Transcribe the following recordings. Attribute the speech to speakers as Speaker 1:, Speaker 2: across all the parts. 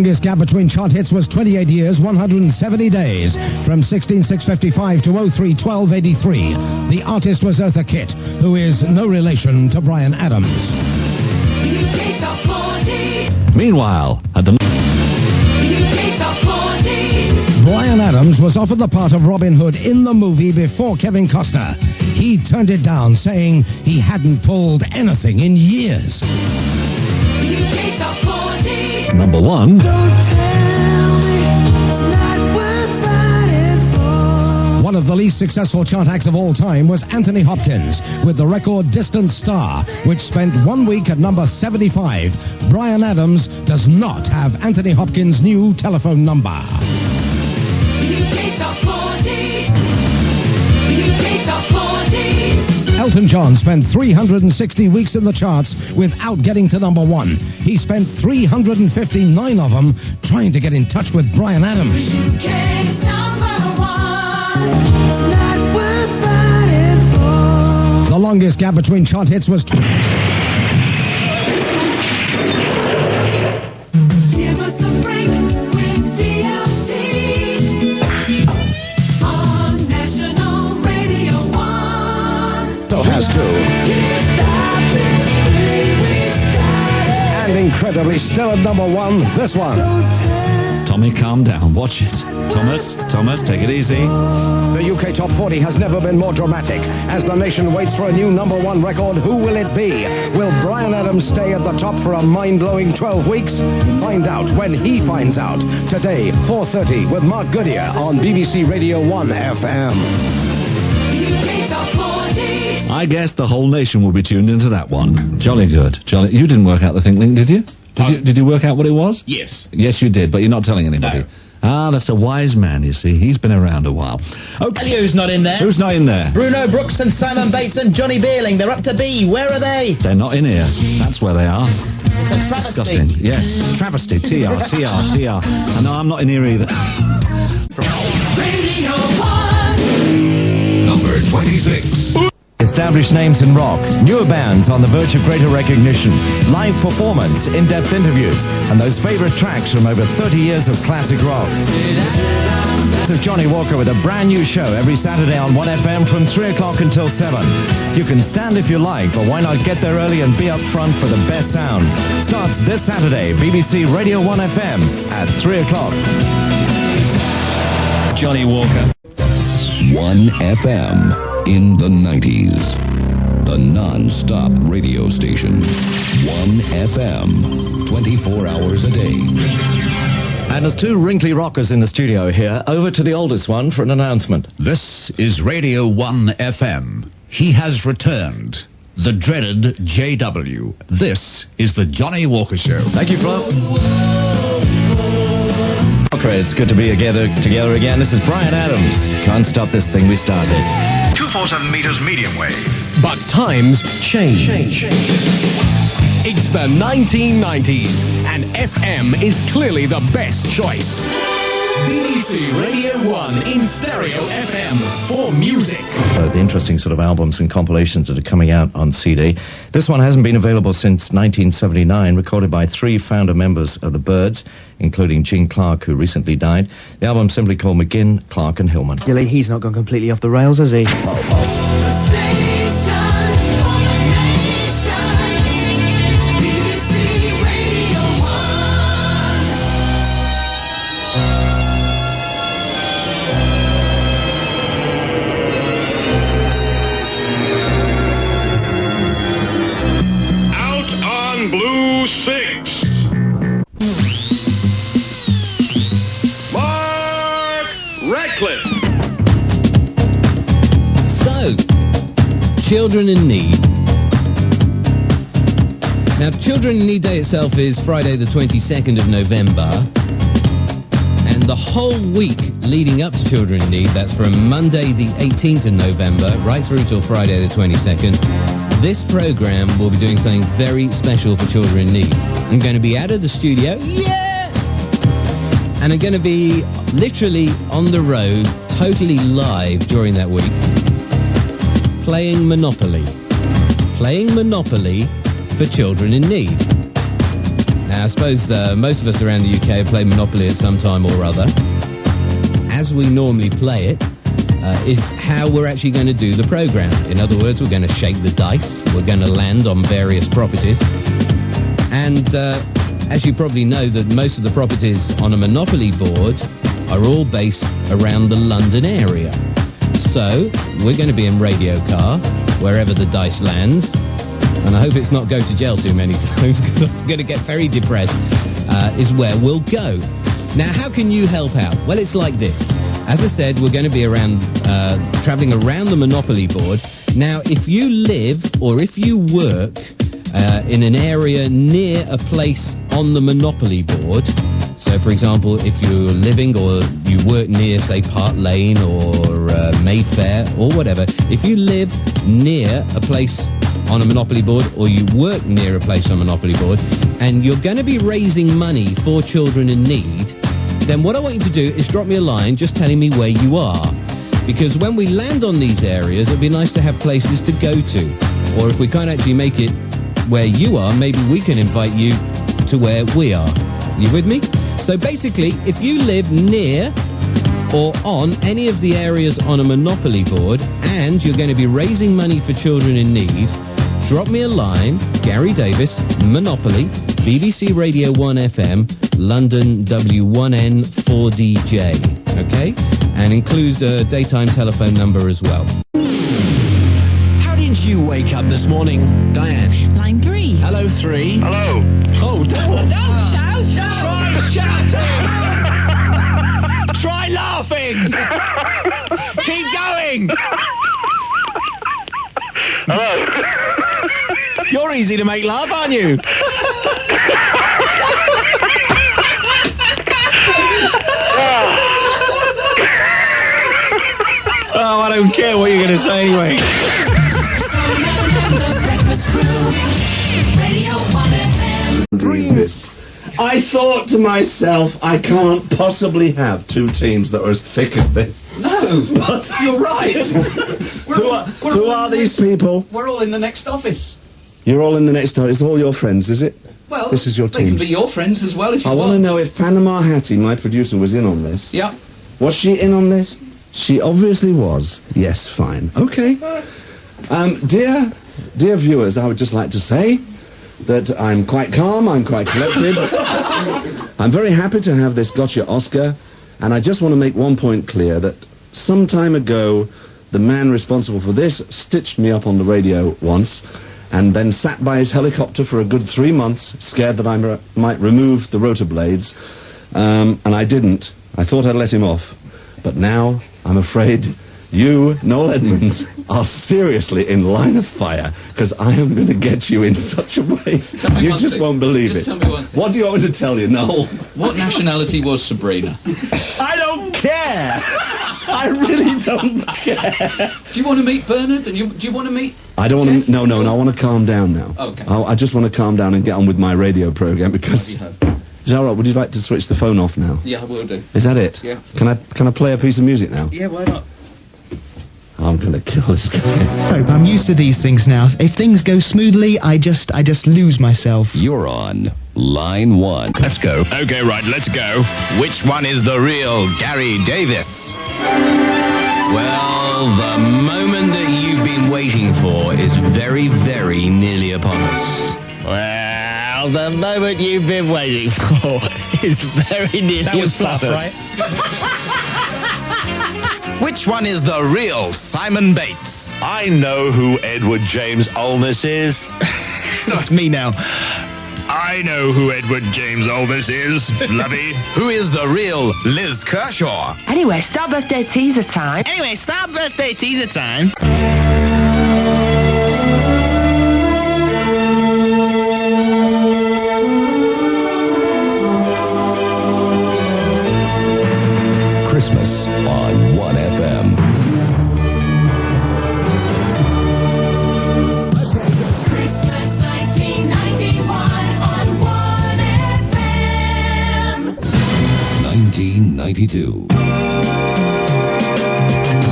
Speaker 1: longest gap between chart hits was 28 years, 170 days, from 16/6/55 to 03/12/83. The artist was Eartha Kitt, who is no relation to Bryan Adams.
Speaker 2: UK Top 40.
Speaker 3: Meanwhile, at the
Speaker 2: UK Top 40.
Speaker 1: Bryan Adams was offered the part of Robin Hood in the movie before Kevin Costner. He turned it down, saying he hadn't pulled anything in years.
Speaker 2: UK Top 40.
Speaker 3: number one.
Speaker 1: One of the least successful chart acts of all time was Anthony Hopkins with the record Distant Star, which spent 1 week at number 75. Bryan Adams does not have Anthony Hopkins' new telephone number.
Speaker 2: UK Top 40. UK Top 40.
Speaker 1: Elton John spent 360 weeks in the charts without getting to number one. He spent 359 of them trying to get in touch with Bryan Adams.
Speaker 2: UK's number one.
Speaker 1: The longest gap between chart hits was...
Speaker 2: Give us a break with DLT on National Radio 1.
Speaker 1: So has to. And incredibly, still at number one, this one.
Speaker 3: Tommy, calm down. Watch it. Thomas, take it easy.
Speaker 1: The UK Top 40 has never been more dramatic. As the nation waits for a new number one record, who will it be? Will Bryan Adams stay at the top for a mind-blowing 12 weeks? Find out when he finds out. Today, 4:30 with Mark Goodyear on BBC Radio 1 FM.
Speaker 2: UK Top 40.
Speaker 3: I guess the whole nation will be tuned into that one. Jolly good. Jolly. You didn't work out the Think Link, did you? Did you work out what it was?
Speaker 4: Yes.
Speaker 3: Yes, you did, but you're not telling anybody.
Speaker 4: No.
Speaker 3: Ah, that's a wise man, you see. He's been around a while. Okay.
Speaker 5: Who's not in there?
Speaker 3: Who's not in there?
Speaker 5: Bruno Brooks and Simon Bates and Johnny Beerling. They're up to B. Where are they?
Speaker 3: They're not in here. That's where they are.
Speaker 5: It's a travesty.
Speaker 3: Disgusting. Yes. Travesty. TR. And no, I'm not in here either.
Speaker 2: Radio 1.
Speaker 6: Number 26.
Speaker 7: Established names in rock, newer bands on the verge of greater recognition, live performance, in-depth interviews, and those favorite tracks from over 30 years of classic rock. This is Johnnie Walker with a brand new show every Saturday on 1FM from 3 o'clock until 7. You can stand if you like, but why not get there early and be up front for the best sound? Starts this Saturday, BBC Radio 1FM at 3 o'clock.
Speaker 3: Johnnie Walker.
Speaker 6: 1FM. In the 90s, the non-stop radio station. 1FM, 24 hours a day.
Speaker 7: And there's two wrinkly rockers in the studio here. Over to the oldest one for an announcement.
Speaker 8: This is Radio 1FM. He has returned. The dreaded JW. This is the Johnnie Walker Show.
Speaker 7: Thank you, Flo. Okay, it's good to be together again. This is Bryan Adams. Can't stop this thing we started.
Speaker 9: 247 meters medium wave.
Speaker 10: But times change. It's the 1990s, and FM is clearly the best choice. BBC Radio 1 in stereo FM for music.
Speaker 7: The interesting sort of albums and compilations that are coming out on CD. This one hasn't been available since 1979, recorded by 3 founder members of the Byrds, including Gene Clark, who recently died. The album's simply called McGinn, Clark and Hillman.
Speaker 11: Dilly, he's not gone completely off the rails, has he?
Speaker 9: Blue 6. Mark Radcliffe.
Speaker 12: So, Children in Need. Now, Children in Need Day itself is Friday the 22nd of November. And the whole week leading up to Children in Need, that's from Monday the 18th of November right through till Friday the 22nd, this program will be doing something very special for Children in Need. I'm going to be out of the studio, yes! And I'm going to be literally on the road, totally live during that week, playing Monopoly. Playing Monopoly for Children in Need. Now, I suppose most of us around the UK have played Monopoly at some time or other. As we normally play it, is how we're actually going to do the programme. In other words, we're going to shake the dice. We're going to land on various properties. And as you probably know, that most of the properties on a Monopoly board are all based around the London area. So we're going to be in Radio Car, wherever the dice lands. And I hope it's not go to jail too many times, because I'm going to get very depressed, is where we'll go. Now, how can you help out? Well, it's like this. As I said, we're going to be around, travelling around the Monopoly board. Now, if you live or if you work in an area near a place on the Monopoly board, so, for example, if you're living or you work near, say, Park Lane or Mayfair or whatever, if you live near a place on a Monopoly board, or you work near a place on a Monopoly board, and you're going to be raising money for children in need, then what I want you to do is drop me a line just telling me where you are. Because when we land on these areas, it'd be nice to have places to go to. Or if we can't actually make it where you are, maybe we can invite you to where we are. You with me? So basically, if you live near or on any of the areas on a Monopoly board and you're going to be raising money for children in need, drop me a line, Gary Davis, Monopoly, BBC Radio 1 FM, London W1N 4DJ, okay? And includes a daytime telephone number as well.
Speaker 4: How did you wake up this morning, Diane?
Speaker 13: Line 3.
Speaker 4: Hello, 3.
Speaker 9: Hello.
Speaker 4: Oh, don't
Speaker 13: shout!
Speaker 4: Try shouting! Try laughing! Keep going!
Speaker 9: Hello.
Speaker 4: You're easy to make laugh, aren't you? Oh, I don't care what you're going to say anyway.
Speaker 14: I thought to myself, I can't possibly have two teams that are as thick as this.
Speaker 5: No,
Speaker 14: but
Speaker 5: you're right.
Speaker 14: Who are these people?
Speaker 5: We're all in the next office.
Speaker 14: You're all in the next office. It's all your friends, is it?
Speaker 5: Well,
Speaker 14: this is your
Speaker 5: they
Speaker 14: team.
Speaker 5: can be your friends as well if you
Speaker 14: I
Speaker 5: want.
Speaker 14: want to know if Panama Hattie, my producer, was in on this.
Speaker 5: Yep.
Speaker 14: Was she in on this? She obviously was. Yes, fine. Okay. Dear viewers, I would just like to say that I'm quite calm, I'm quite collected. I'm very happy to have this Gotcha Oscar, and I just want to make one point clear that some time ago, the man responsible for this stitched me up on the radio once, and then sat by his helicopter for a good 3 months, scared that I might remove the rotor blades, and I didn't. I thought I'd let him off. But now, I'm afraid you, Noel Edmonds, are seriously in line of fire, because I am going to get you in such a way you just won't believe it.
Speaker 5: Tell me one thing.
Speaker 14: What do you want me to tell you, Noel?
Speaker 5: What nationality was Sabrina?
Speaker 14: I don't care! I really don't care.
Speaker 5: Do you want to meet Bernard? And do you want to meet...
Speaker 14: I don't want to... No, I want to calm down now.
Speaker 5: Okay.
Speaker 14: I just want to calm down and get on with my radio programme, because... Is that all right? Would you like to switch the phone off now?
Speaker 5: Yeah, I will do.
Speaker 14: Is that it?
Speaker 5: Yeah.
Speaker 14: Can I play a piece of music now?
Speaker 5: Yeah, why not?
Speaker 14: I'm going to kill this guy.
Speaker 11: I'm used to these things now. If things go smoothly, I just lose myself.
Speaker 6: You're on line 1.
Speaker 10: Let's go. Okay, right, let's go. Which one is the real Gary Davis?
Speaker 7: Well, the moment that you've been waiting for is very, very nearly upon us.
Speaker 15: Well, the moment you've been waiting for is very nearly
Speaker 10: That was
Speaker 15: upon
Speaker 10: fluff,
Speaker 15: us.
Speaker 10: Which one is the real Simon Bates?
Speaker 9: I know who Edward James Olness is.
Speaker 15: That's me now.
Speaker 9: I know who Edward James Olness is, Lovey.
Speaker 10: Who is the real Liz Kershaw?
Speaker 13: Anyway, start birthday teaser time.
Speaker 6: Christmas on 1FM.
Speaker 2: Christmas 1991 on 1FM.
Speaker 6: 1992.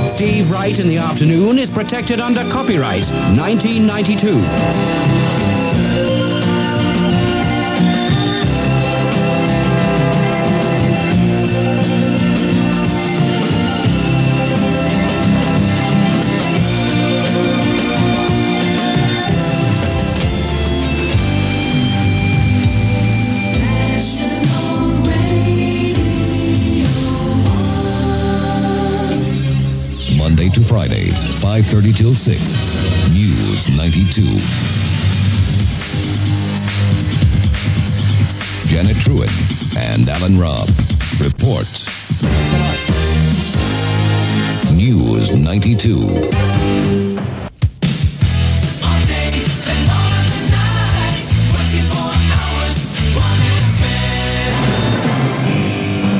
Speaker 1: Steve Wright in the afternoon is protected under copyright 1992.
Speaker 6: to Friday, 5:30 till 6. News 92. Janet Truitt and Alan Robb report. News 92.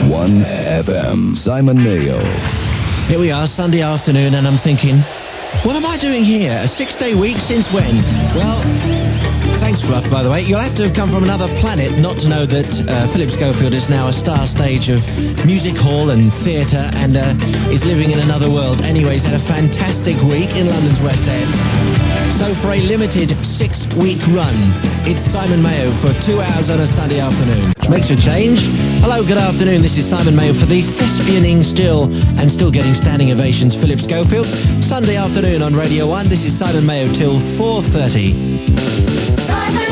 Speaker 6: 1FM. Simon Mayo.
Speaker 4: Here we are, Sunday afternoon, and I'm thinking, what am I doing here? A 6-day week since when? Well, thanks, Fluff, by the way. You'll have to have come from another planet not to know that Phillip Schofield is now a star stage of music hall and theatre and is living in another world. Anyways, had a fantastic week in London's West End. So for a limited 6-week run, it's Simon Mayo for 2 hours on a Sunday afternoon. Makes a change. Hello, good afternoon. This is Simon Mayo for the thespianing still getting standing ovations Phillip Schofield. Sunday afternoon on Radio 1. This is Simon Mayo till 4:30.
Speaker 2: Simon